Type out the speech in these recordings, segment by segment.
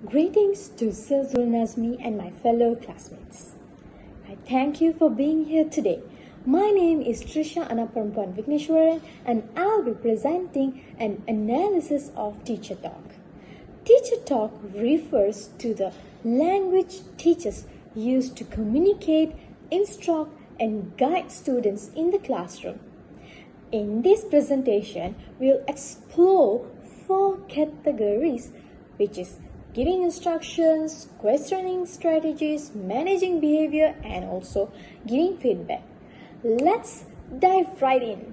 Greetings to Sir Zulnazmi and my fellow classmates. I thank you for being here today. My name is Trisha Anaparampan Vigneshwaran and I'll be presenting an analysis of Teacher Talk. Teacher Talk refers to the language teachers use to communicate, instruct, and guide students in the classroom. In this presentation, we'll explore 4 categories, which is giving instructions, questioning strategies, managing behavior, and also giving feedback. Let's dive right in.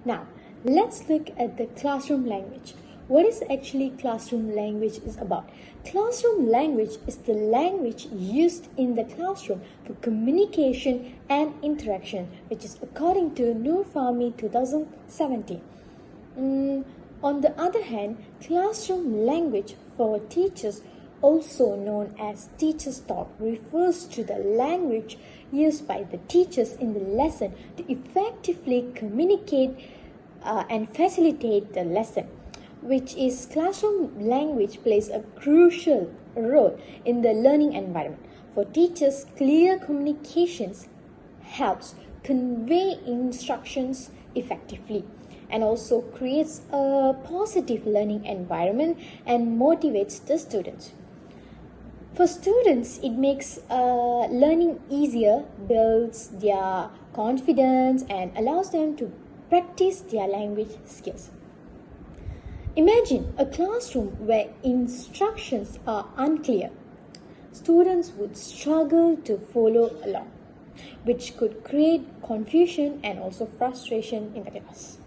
Now, let's look at the classroom language. What is actually classroom language is about? Classroom language is the language used in the classroom for communication and interaction, which is according to Noor Fahmy 2017. On the other hand, classroom language for teachers, also known as Teacher's Talk, refers to the language used by the teachers in the lesson to effectively communicate and facilitate the lesson, which is classroom language plays a crucial role in the learning environment. For teachers, clear communications helps convey instructions effectively and also creates a positive learning environment and motivates the students. For students, it makes learning easier, builds their confidence, and allows them to practice their language skills. Imagine a classroom where instructions are unclear. Students would struggle to follow along, which could create confusion and also frustration in the class.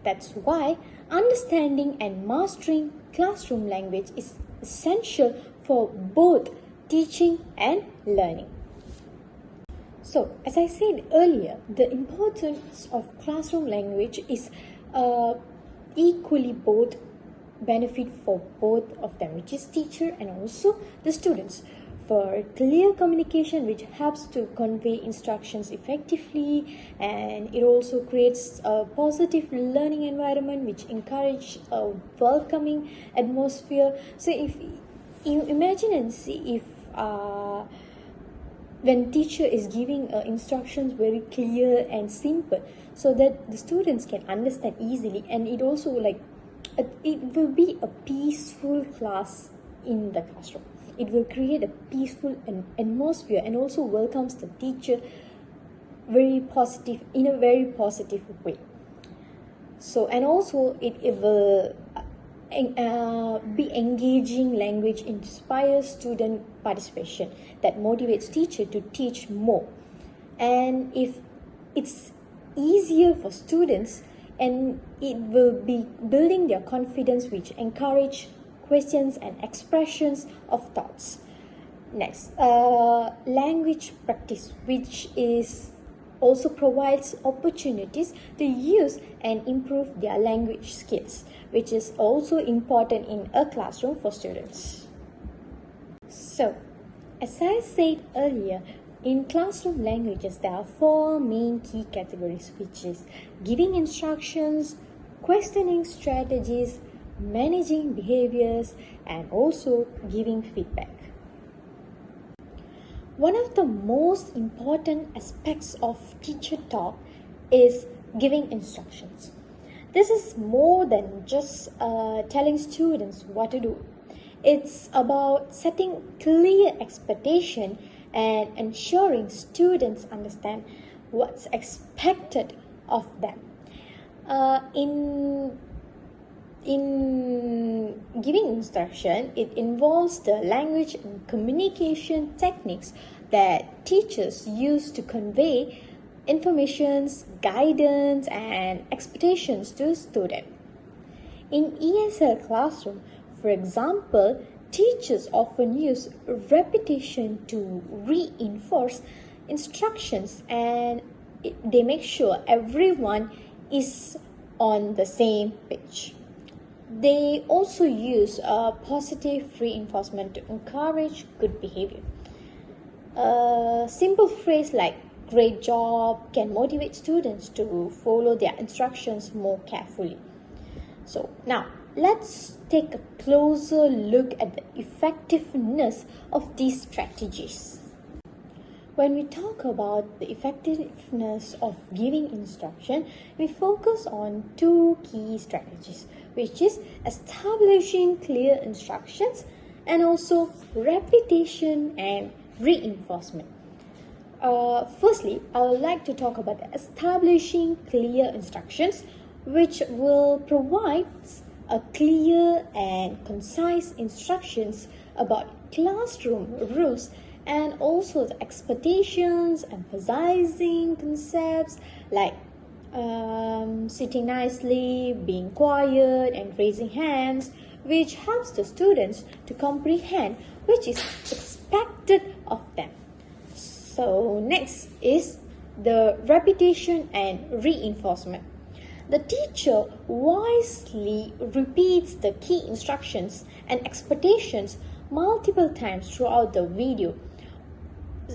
That's why understanding and mastering classroom language is essential for both teaching and learning. So, as I said earlier, the importance of classroom language is equally both benefit for both of them, which is teacher and also the students. For clear communication, which helps to convey instructions effectively, and it also creates a positive learning environment which encourages a welcoming atmosphere. So if you imagine and see if when teacher is giving instructions very clear and simple so that the students can understand easily, and it also it will be a peaceful class in the classroom. It will create a peaceful atmosphere and also welcomes the teacher in a very positive way. So, and also it will be engaging language, inspires student participation that motivates teacher to teach more. And if it's easier for students, and it will be building their confidence, which encourage questions and expressions of thoughts. Next, language practice, which is also provides opportunities to use and improve their language skills, which is also important in a classroom for students. So, as I said earlier, in classroom languages, there are 4 main key categories, which is giving instructions, questioning strategies, managing behaviors, and also giving feedback. One of the most important aspects of Teacher Talk is giving instructions. This is more than just telling students what to do. It's about setting clear expectation and ensuring students understand what's expected of them. In giving instruction, it involves the language and communication techniques that teachers use to convey informations, guidance, and expectations to students. In ESL classroom, for example, teachers often use repetition to reinforce instructions, and they make sure everyone is on the same page. They also use positive reinforcement to encourage good behavior. A simple phrase like "great job" can motivate students to follow their instructions more carefully. So now let's take a closer look at the effectiveness of these strategies. When we talk about the effectiveness of giving instruction, we focus on two key strategies, which is establishing clear instructions and also repetition and reinforcement. Firstly, I would like to talk about establishing clear instructions, which will provide a clear and concise instructions about classroom rules and also the expectations, emphasizing concepts like sitting nicely, being quiet, and raising hands, which helps the students to comprehend which is expected of them. So next is the repetition and reinforcement. The teacher wisely repeats the key instructions and expectations multiple times throughout the video,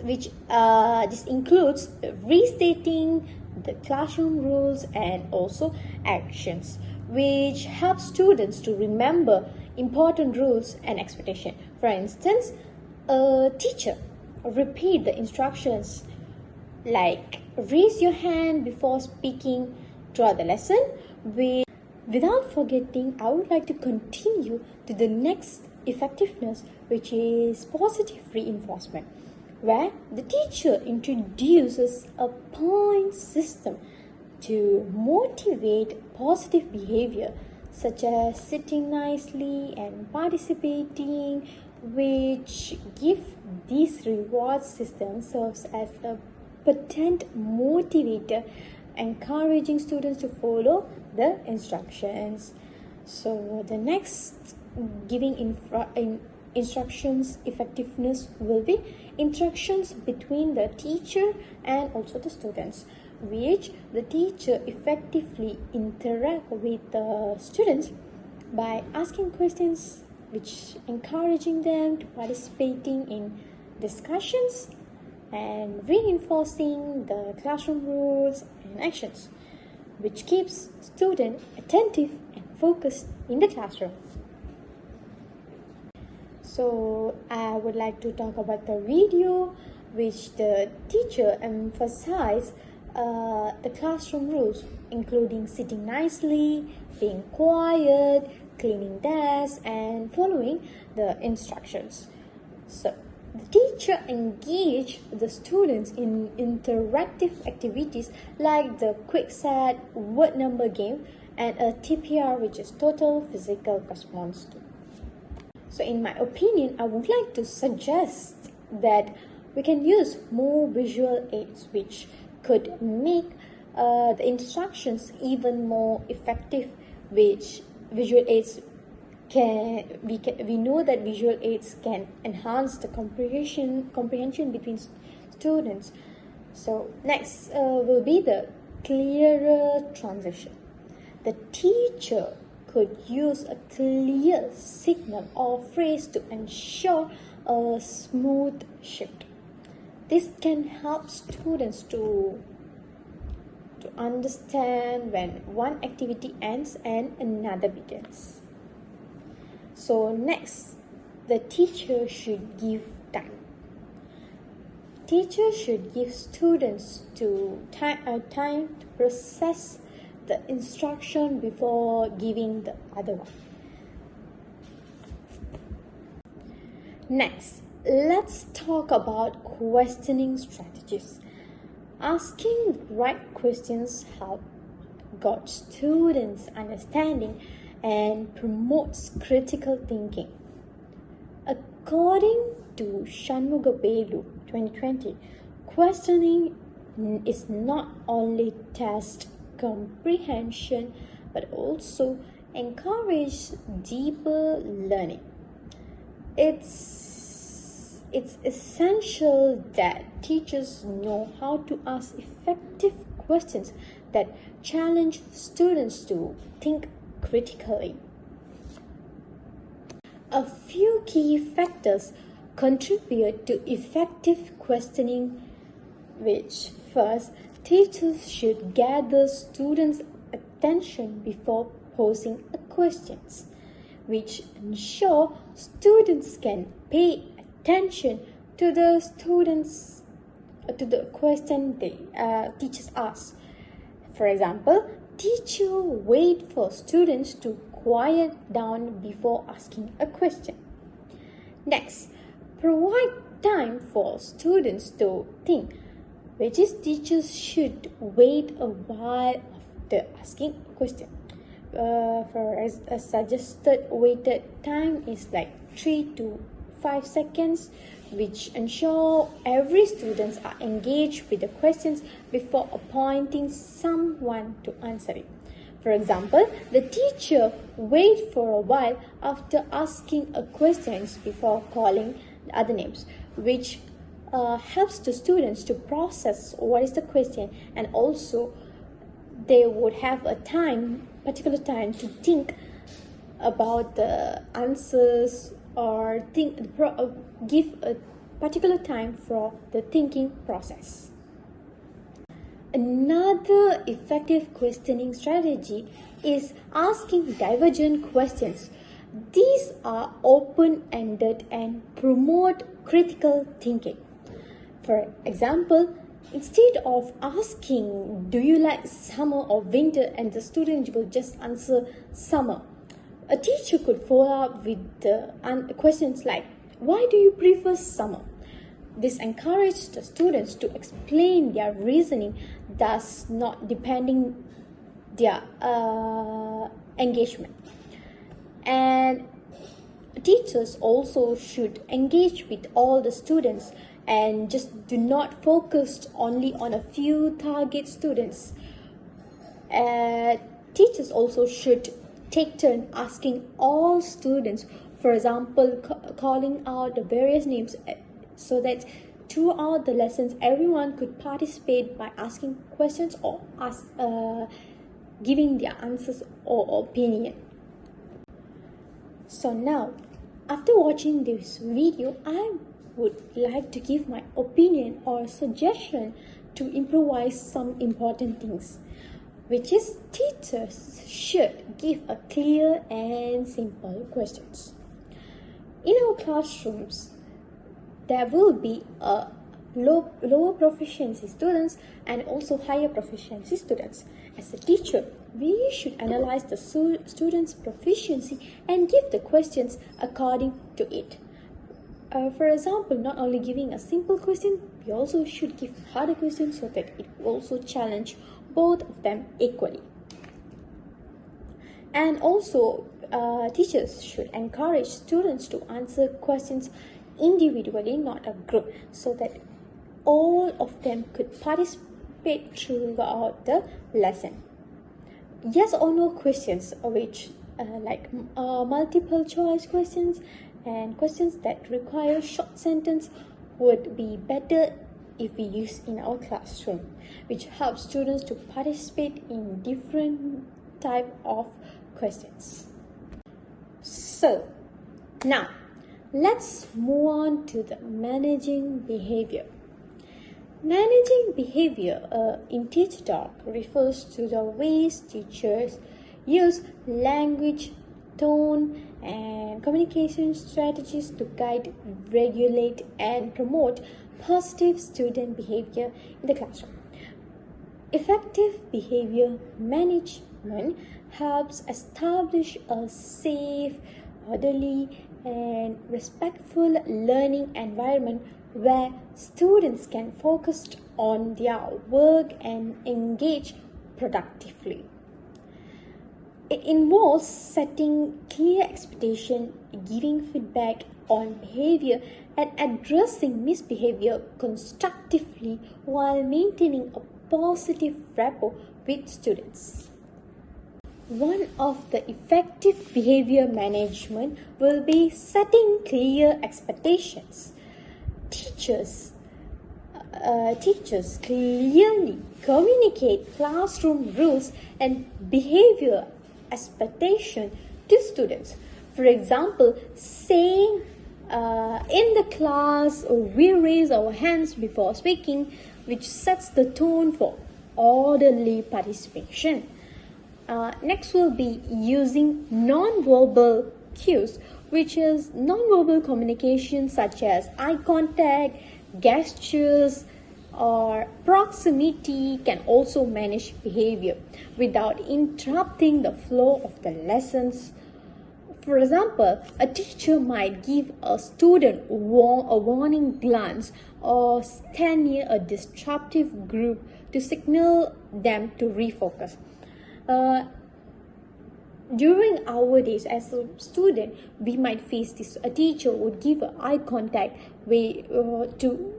which this includes restating the classroom rules and also actions, which helps students to remember important rules and expectations. For instance, a teacher repeat the instructions like raise your hand before speaking throughout the lesson. Without forgetting, I would like to continue to the next effectiveness, which is positive reinforcement, where the teacher introduces a point system to motivate positive behavior, such as sitting nicely and participating, which give this reward system serves as a potent motivator, encouraging students to follow the instructions. So the next giving instructions effectiveness will be interactions between the teacher and also the students, which the teacher effectively interact with the students by asking questions, which encouraging them to participating in discussions and reinforcing the classroom rules and actions, which keeps students attentive and focused in the classroom. So I would like to talk about the video which the teacher emphasized the classroom rules, including sitting nicely, being quiet, cleaning desks, and following the instructions. So the teacher engaged the students in interactive activities like the quick set word number game and a TPR, which is total physical response to. So in my opinion, I would like to suggest that we can use more visual aids, which could make the instructions even more effective, which visual aids we know that visual aids can enhance the comprehension between students. So next will be the clearer transition. The teacher could use a clear signal or phrase to ensure a smooth shift. This can help students to understand when one activity ends and another begins. So next, the teacher should give time. Teacher should give students time to process the instruction before giving the other one. Next, let's talk about questioning strategies. Asking the right questions helps gauge students' understanding and promotes critical thinking. According to Shanmugapelu 2020, questioning is not only test comprehension but also encourage deeper learning. It's essential that teachers know how to ask effective questions that challenge students to think critically. A few key factors contribute to effective questioning, which first, teachers should gather students' attention before posing questions. which ensure students can pay attention to the question they teachers ask. For example, teacher wait for students to quiet down before asking a question. Next, provide time for students to think, which is teachers should wait a while after asking a question. For a suggested waited time is like 3 to 5 seconds, which ensure every students are engaged with the questions before appointing someone to answer it. For example, the teacher wait for a while after asking a questions before calling the other names, which helps the students to process what is the question, and also they would have a particular time to think about the answers, or give a particular time for the thinking process. Another effective questioning strategy is asking divergent questions. These are open-ended and promote critical thinking. For example, instead of asking, do you like summer or winter, and the student will just answer summer, a teacher could follow up with questions like, why do you prefer summer? This encourages the students to explain their reasoning, thus not depending their engagement. And teachers also should engage with all the students and just do not focus only on a few target students. Teachers also should take turn asking all students, for example, calling out the various names, so that throughout the lessons everyone could participate by asking questions or giving their answers or opinion. So now, after watching this video, I would like to give my opinion or suggestion to improvise some important things, which is teachers should give a clear and simple questions. In our classrooms, there will be a lower proficiency students and also higher proficiency students. As a teacher, we should analyze the students' proficiency and give the questions according to it. For example, not only giving a simple question, we also should give harder questions so that it will also challenge both of them equally. And also, teachers should encourage students to answer questions individually, not a group, so that all of them could participate throughout the lesson. Yes or no questions, which like multiple choice questions and questions that require short sentence, would be better if we use in our classroom, which helps students to participate in different type of questions. So now let's move on to the managing behavior. Managing behavior in Teacher Talk refers to the ways teachers use language, tone, and communication strategies to guide, regulate, and promote positive student behavior in the classroom. Effective behavior management helps establish a safe, orderly, and respectful learning environment where students can focus on their work and engage productively. It involves setting clear expectations, giving feedback on behavior, and addressing misbehavior constructively while maintaining a positive rapport with students. One of the effective behavior management will be setting clear expectations. Teachers clearly communicate classroom rules and behavior expectation to students. For example, saying in the class we raise our hands before speaking, which sets the tone for orderly participation. Next will be using non-verbal cues, which is nonverbal communication such as eye contact, gestures, or proximity can also manage behavior without interrupting the flow of the lessons. For example, a teacher might give a student a warning glance or stand near a disruptive group to signal them to refocus. During our days as a student, we might face this. A teacher would give an eye contact way to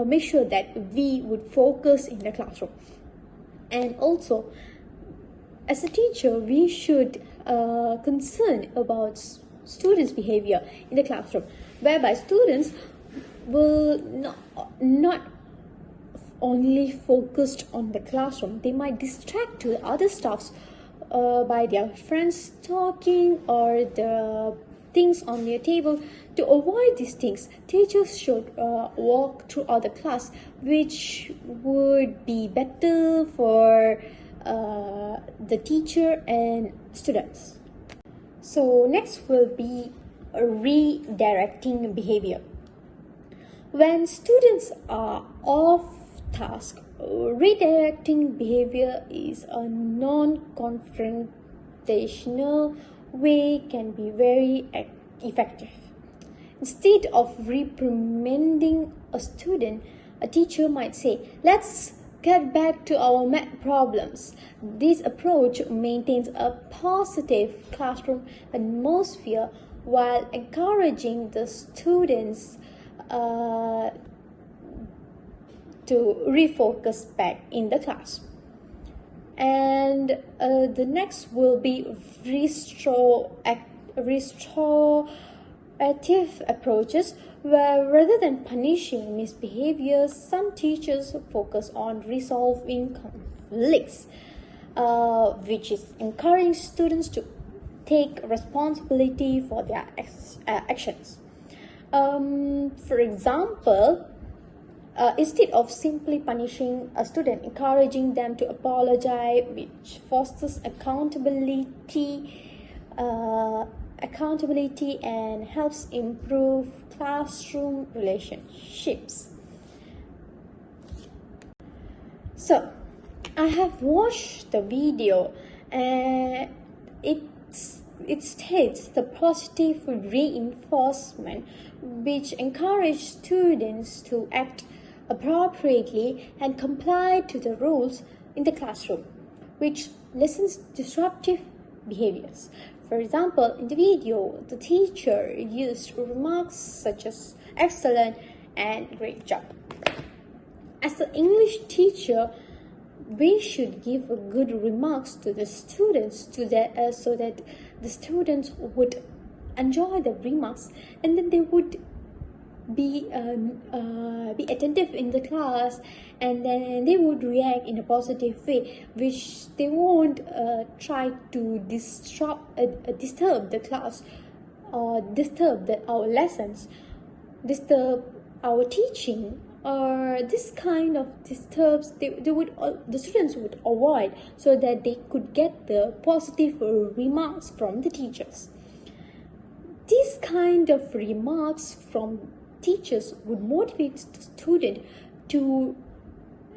make sure that we would focus in the classroom. And also, as a teacher, we should concern about students' behavior in the classroom, whereby students will not only focused on the classroom. They might distract to other stuffs by their friends talking or the things on their table. To avoid these things, teachers should walk throughout the class, which would be better for the teacher and students. So next will be redirecting behavior. When students are off task, redirecting behavior is a non-confrontational way can be very effective. Instead of reprimanding a student, a teacher might say, "Let's get back to our math problems." This approach maintains a positive classroom atmosphere while encouraging the students to refocus back in the class. And the next will be restorative approaches, where rather than punishing misbehavior, some teachers focus on resolving conflicts, which is encouraging students to take responsibility for their actions. For example, instead of simply punishing a student, encouraging them to apologize, which fosters accountability and helps improve classroom relationships. So, I have watched the video and it states the positive reinforcement, which encourage students to act appropriately and comply to the rules in the classroom, which lessens disruptive behaviors. For example, in the video, the teacher used remarks such as "excellent" and "great job." As an English teacher, we should give good remarks to the students so that the students would enjoy the remarks, and then they would be attentive in the class, and then they would react in a positive way, which they won't try to disturb the class or disturb our lessons, disturb our teaching, or this kind of disturbs the students would avoid, so that they could get the positive remarks from the teachers. This kind of remarks from teachers would motivate the student to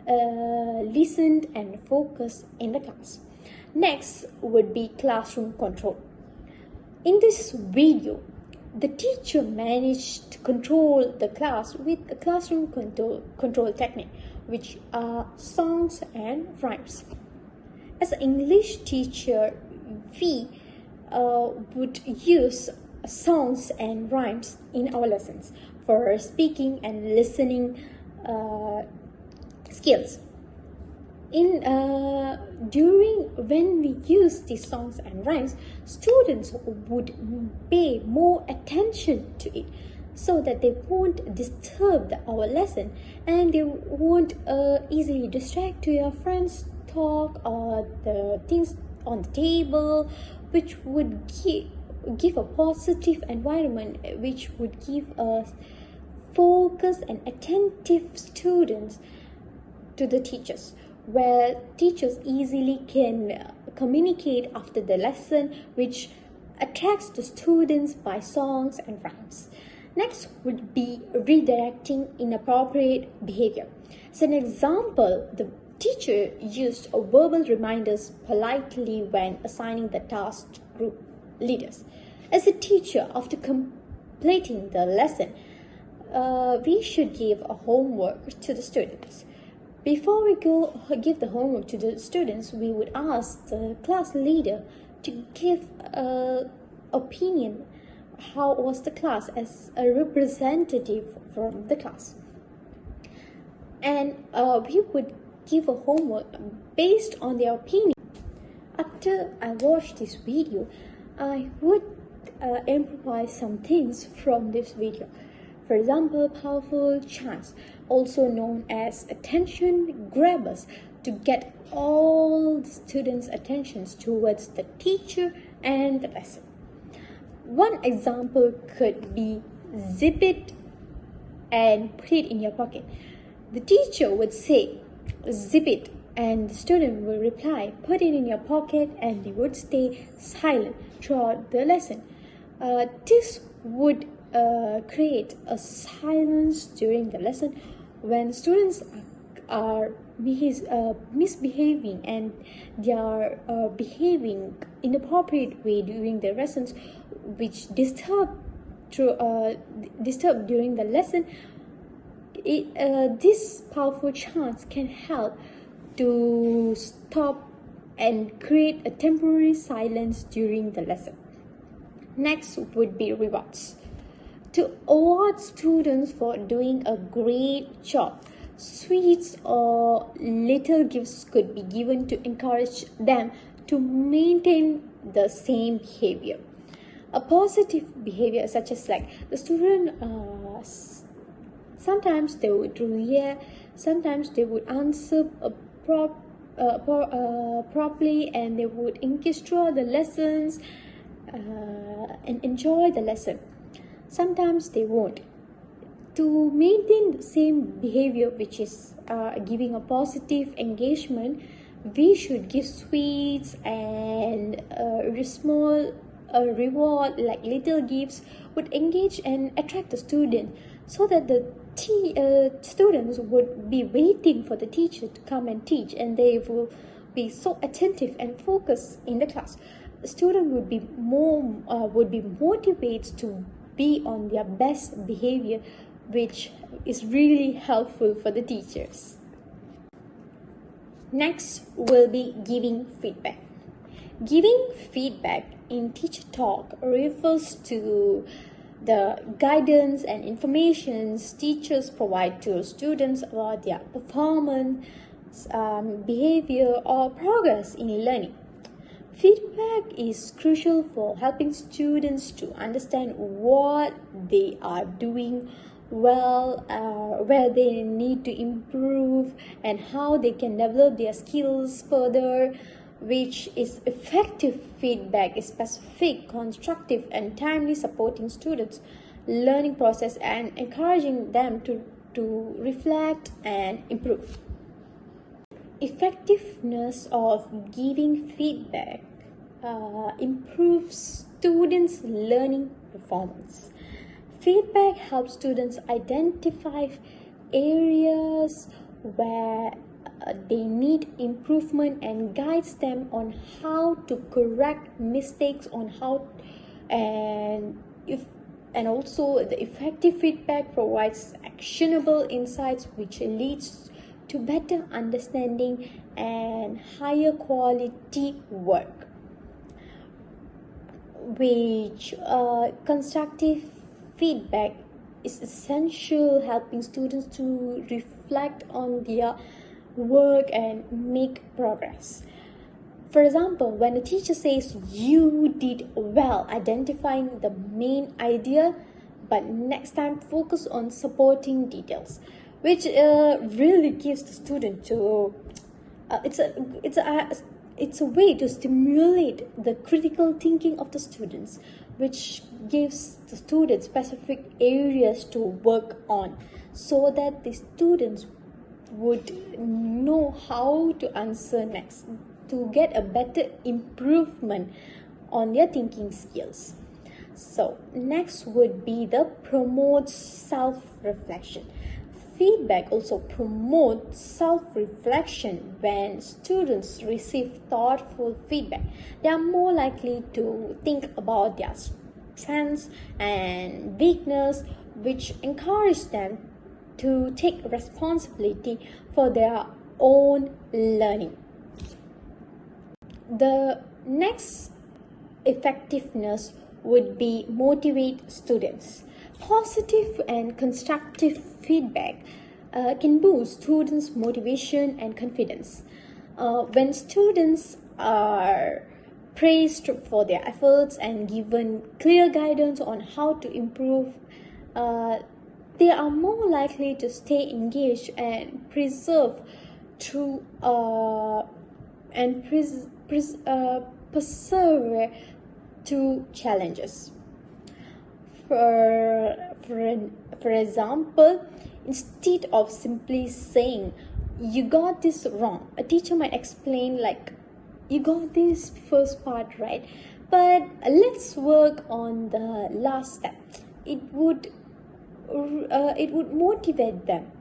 listen and focus in the class. Next would be classroom control. In this video, the teacher managed to control the class with a classroom control technique, which are songs and rhymes. As an English teacher, we would use songs and rhymes in our lessons for speaking and listening skills. When we use these songs and rhymes, students would pay more attention to it, so that they won't disturb our lesson, and they won't easily distract to your friends' talk or the things on the table, which would give a positive environment, which would give us focused and attentive students to the teachers, where teachers easily can communicate after the lesson, which attracts the students by songs and rhymes. Next would be redirecting inappropriate behavior. As an example, the teacher used verbal reminders politely when assigning the task to group leaders. As a teacher, after completing the lesson, we should give a homework to the students. Before we give the homework to the students, we would ask the class leader to give an opinion how was the class as a representative from the class. And we would give a homework based on their opinion. After I watched this video, I would improvise some things from this video. For example, powerful chants, also known as attention grabbers, to get all the students' attentions towards the teacher and the lesson. One example could be zip it and put it in your pocket. The teacher would say, zip it, and the student will reply, put it in your pocket, and they would stay silent throughout the lesson. This would create a silence during the lesson when students are misbehaving and they are behaving inappropriate way during the lessons, which disturb during the lesson. This powerful chants can help to stop and create a temporary silence during the lesson. Next would be rewards. To award students for doing a great job, sweets or little gifts could be given to encourage them to maintain the same behavior. A positive behavior, such as like the student, sometimes they would react, sometimes they would answer properly, and they would engage throughout the lessons and enjoy the lesson. Sometimes they won't. To maintain the same behavior, which is giving a positive engagement, we should give sweets and small reward like little gifts would engage and attract the student, so that the students would be waiting for the teacher to come and teach, and they will be so attentive and focused in the class. The student would be motivated to be on their best behavior, which is really helpful for the teachers. Next will be giving feedback. Giving feedback in teacher talk refers to the guidance and information teachers provide to students about their performance, behavior, or progress in learning. Feedback is crucial for helping students to understand what they are doing well, where they need to improve, and how they can develop their skills further. Which is effective feedback is specific, constructive, and timely, supporting students' learning process and encouraging them to reflect and improve. Effectiveness of giving feedback improves students' learning performance. Feedback helps students identify areas where they need improvement and guides them on how to correct mistakes and also the effective feedback provides actionable insights, which leads to better understanding and higher quality work. Which constructive feedback is essential, helping students to reflect on their work and make progress. For example, when a teacher says you did well, identifying the main idea, but next time focus on supporting details, which really gives the student to it's a way to stimulate the critical thinking of the students, which gives the students specific areas to work on, so that the students would know how to answer next to get a better improvement on their thinking skills. So next would be the promote self-reflection. Feedback also promotes self-reflection. When students receive thoughtful feedback, they are more likely to think about their strengths and weakness, which encourage them to take responsibility for their own learning. The next effectiveness would be motivate students. Positive and constructive feedback can boost students' motivation and confidence. When students are praised for their efforts and given clear guidance on how to improve, they are more likely to stay engaged and persevere to challenges. For example, instead of simply saying you got this wrong, a teacher might explain like, you got this first part right, but let's work on the last step. It would motivate them,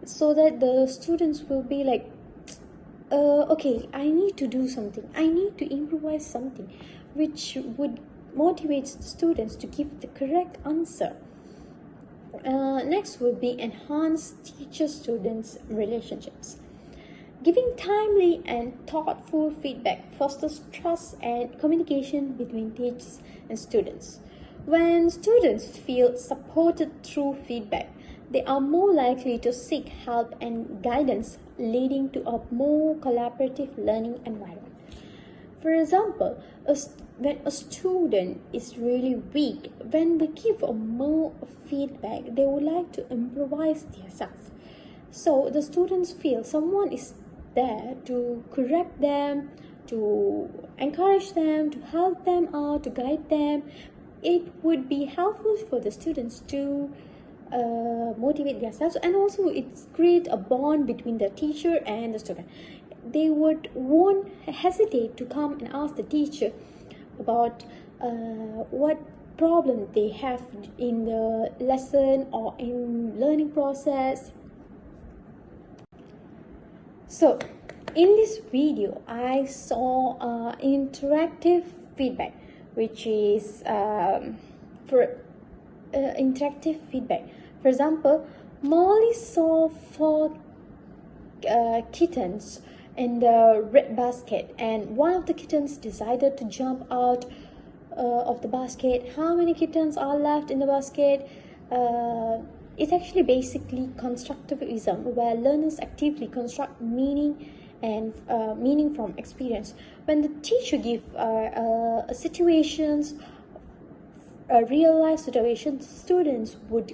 so that the students will be like, okay, I need to do something, I need to improvise something, which would motivate students to give the correct answer. Next would be enhance teacher-students relationships. Giving timely and thoughtful feedback fosters trust and communication between teachers and students. When students feel supported through feedback, they are more likely to seek help and guidance, leading to a more collaborative learning environment. For example, when a student is really weak, when we give more feedback, they would like to improvise themselves. So the students feel someone is there to correct them, to encourage them, to help them out, to guide them. It would be helpful for the students to motivate themselves, and also it creates a bond between the teacher and the student. They won't hesitate to come and ask the teacher about what problem they have in the lesson or in learning process. So in this video, I saw interactive feedback, which is interactive feedback. For example, Molly saw 4 kittens in the red basket, and one of the kittens decided to jump out of the basket. How many kittens are left in the basket? It's actually basically constructivism, where learners actively construct meaning and meaning from experience. When the teacher gives situations, real life situations, students would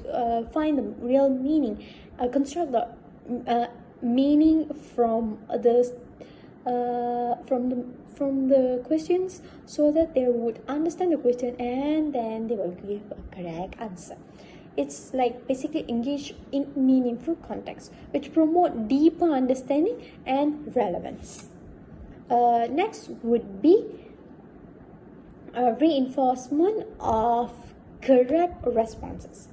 find the real meaning, construct the meaning from the questions, so that they would understand the question and then they will give a correct answer. It's like basically engage in meaningful context, which promote deeper understanding and relevance. Next would be a reinforcement of correct responses.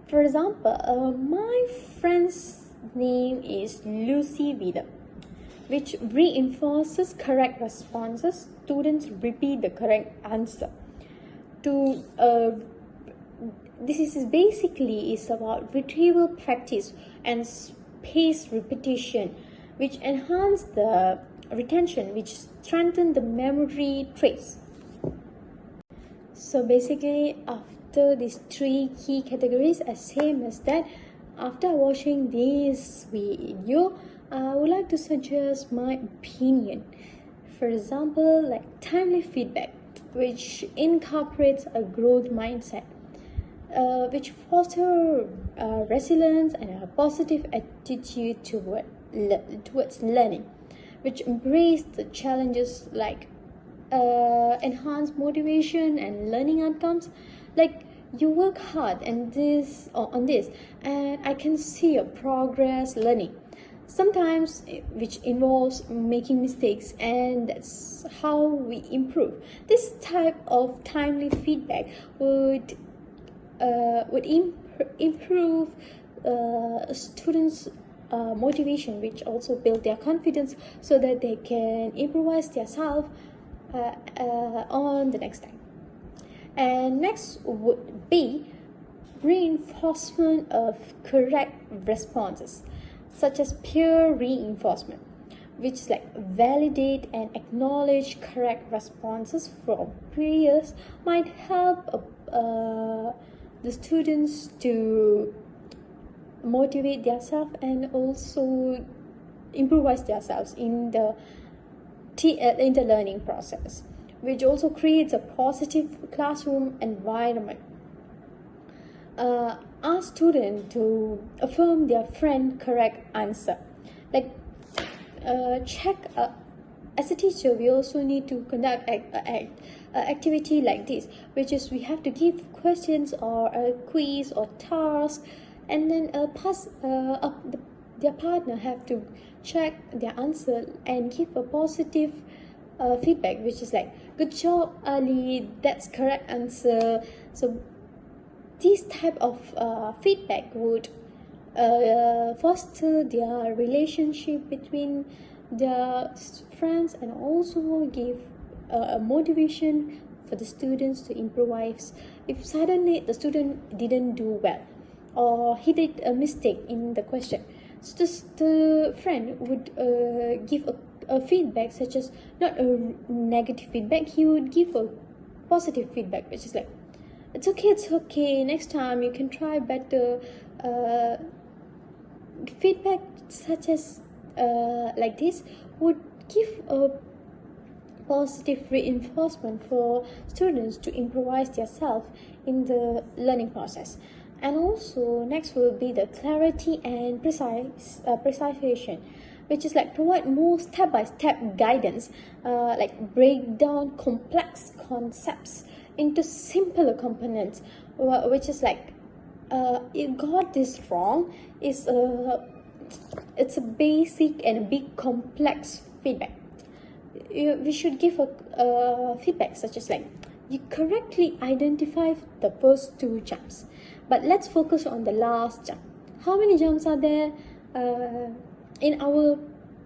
For example, my friend's name is Lucy Vida, which reinforces correct responses. Students repeat the correct answer. This is basically about retrieval practice and spaced repetition, which enhance the retention, which strengthen the memory trace. So basically, after these 3 key categories, as same as that, after watching this video, I would like to suggest my opinion. For example, like timely feedback, which incorporates a growth mindset, which foster resilience and a positive attitude towards learning, which embrace the challenges, like enhance motivation and learning outcomes. Like, you work hard on this, and I can see your progress learning. sometimes which involves making mistakes, and that's how we improve. This type of timely feedback would improve students' motivation, which also build their confidence so that they can improvise themselves on the next time. And next would be reinforcement of correct responses, such as peer reinforcement, which is like validate and acknowledge correct responses from peers might help the students to motivate themselves and also improvise themselves in the learning process, which also creates a positive classroom environment. Ask students to affirm their friend correct answer. Like check as a teacher, we also need to conduct activity like this, which is we have to give questions or a quiz or task, and then their partner have to check their answer and give a positive feedback, which is like, good job Ali, that's correct answer. So this type of feedback would foster their relationship between their friends and also give a motivation for the students to improvise. If suddenly the student didn't do well or he did a mistake in the question, so the friend would give a feedback, such as not a negative feedback, he would give a positive feedback, which is like, it's okay, next time you can try better. Feedback such as like this would give a positive reinforcement for students to improvise themselves in the learning process. And also next will be the clarity and precision, which is like provide more step-by-step guidance, like break down complex concepts into simpler components, which is like you got this wrong, it's a basic and a big complex feedback. We should give a feedback such as like, you correctly identify the first two jumps, but let's focus on the last jump. How many jumps are there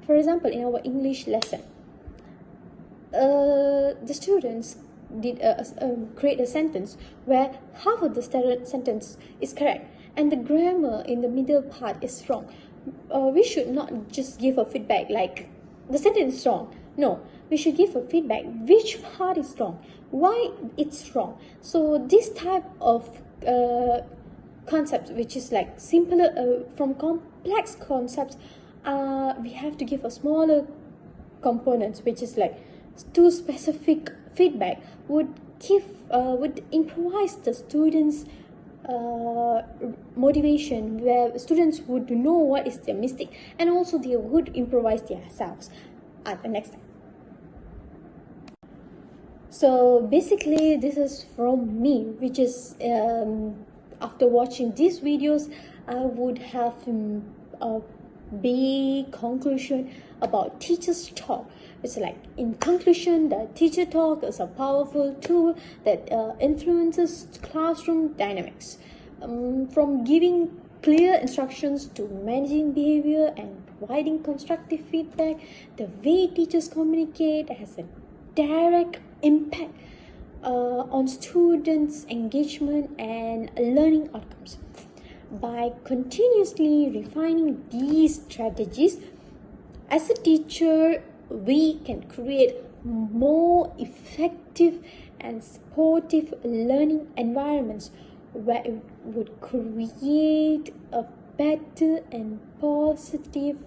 for example, in our English lesson? The students did create a sentence where half of the sentence is correct and the grammar in the middle part is wrong. We should not just give a feedback like the sentence is wrong. No, we should give a feedback which part is wrong, why it's wrong. So this type of concepts, which is like simpler from complex concepts, we have to give a smaller components, which is like two specific feedback would improvise the students motivation, where students would know what is their mistake and also they would improvise themselves at the next time. So basically this is from me, which is after watching these videos I would have a big conclusion about teachers talk. It's like, in conclusion, the teacher talk is a powerful tool that influences classroom dynamics, from giving clear instructions to managing behavior and providing constructive feedback. The way teachers communicate has a direct impact on students' engagement and learning outcomes. By continuously refining these strategies, as a teacher, we can create more effective and supportive learning environments where it would create a better and positive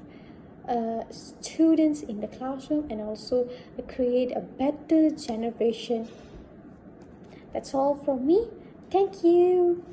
students in the classroom and also create a better generation. That's all from me. Thank you.